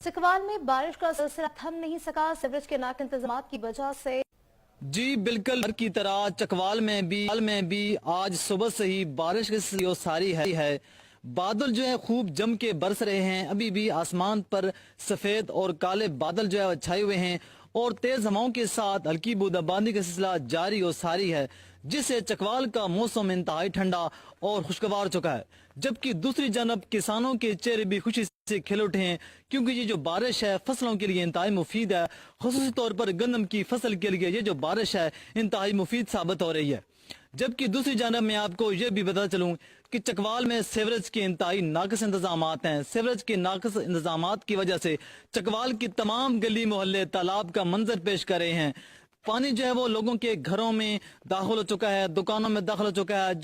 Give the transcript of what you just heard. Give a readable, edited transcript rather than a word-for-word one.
चकवाल में बारिश का सिलसिला थम नहीं सका। सीवरेज के नाक इंतजाम की वजह से जी बिल्कुल की तरह चकवाल में भी आज सुबह से ही बारिश की सारी है। बादल जो है खूब जम के बरस रहे हैं। अभी भी आसमान पर सफेद और काले बादल जो है छाए हुए हैं और तेज हवाओं के साथ हल्की बूंदाबांदी का सिलसिला जारी और सारी है, जिससे चकवाल का मौसम इंतहाई ठंडा और खुशगवार चुका है। जबकि दूसरी जानब किसानों के चेहरे भी खुशी से खिल उठे हैं, क्योंकि ये जो बारिश है फसलों के लिए इंतहाई मुफीद है। खुसूसी तौर पर गंदम की फसल के लिए ये जो बारिश है इंतहाई मुफीद साबित हो रही है। जबकि दूसरी जानब मैं आपको ये भी बता चलूं कि चकवाल में सीवरेज के इंतहाई नाकस इंतजाम हैं। सीवरेज के नाकस इंतजाम की वजह से चकवाल की तमाम गली मोहल्ले तालाब का मंजर पेश कर रहे हैं। पानी जो है वो लोगों के घरों में दाखिल हो चुका है, दुकानों में दाखिल हो चुका है।